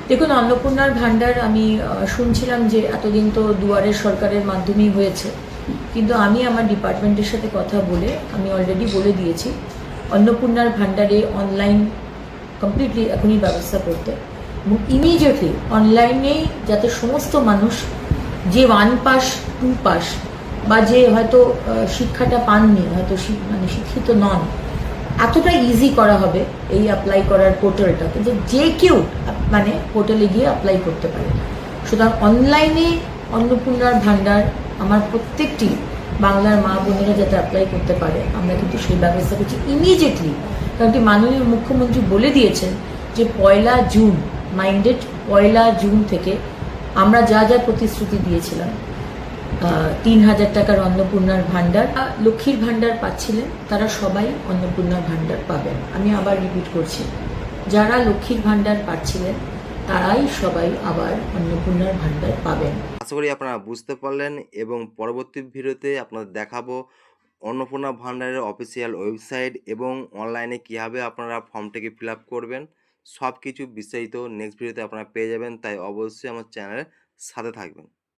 দেখুন, অন্নপূর্ণার ভাণ্ডার আমি শুনছিলাম যে এতদিন তো দুয়ারের সরকারের মাধ্যমেই হয়েছে, কিন্তু আমি আমার ডিপার্টমেন্টের সাথে কথা বলে আমি অলরেডি বলে দিয়েছি অন্নপূর্ণার ভাণ্ডারে অনলাইন কমপ্লিটলি এখনই ব্যবস্থা করতে, এবং ইমিডিয়েটলি অনলাইনেই যাতে সমস্ত মানুষ যে 1 পাস 2 পাস বা যে হয়তো শিক্ষাটা পাননি, হয়তো মানে শিক্ষিত নন, এতটা ইজি করা হবে এই অ্যাপ্লাই করার পোর্টালটাকে যে কেউ মানে পোর্টালে গিয়ে অ্যাপ্লাই করতে পারে। সুতরাং অনলাইনে অন্নপূর্ণার ভাণ্ডার আমার প্রত্যেকটি বাংলার মা বোনেরা যাতে অ্যাপ্লাই করতে পারে, আমরা কিন্তু সেই ব্যবস্থা করছি ইমিডিয়েটলি। কারণ কি, মাননীয় মুখ্যমন্ত্রী বলে দিয়েছেন যে 1 জুন, মাইন্ডেড 1 জুন থেকে আমরা যা যা প্রতিশ্রুতি দিয়েছিলাম, 3,000 টাকার অন্নপূর্ণার ভাণ্ডার, লক্ষ্মীর ভাণ্ডার পাচ্ছিলেন তারা সবাই অন্নপূর্ণার ভাণ্ডার পাবেন। আমি আবার রিপিট করছি, যারা লক্ষ্মীর ভাণ্ডার পাচ্ছিলেন তারাই সবাই আবার অন্নপূর্ণার ভাণ্ডার পাবেন। আশা করি আপনারা বুঝতে পারলেন এবং পরবর্তী ভিডিওতে আপনাদের দেখাবো অন্নপূর্ণা ভাণ্ডারের অফিসিয়াল ওয়েবসাইট এবং অনলাইনে কীভাবে আপনারা ফর্মটিকে ফিল আপ করবেন, সব কিছু বিস্তারিত নেক্সট ভিডিওতে আপনারা পেয়ে যাবেন। তাই অবশ্যই আমার চ্যানেলের সাথে থাকবেন।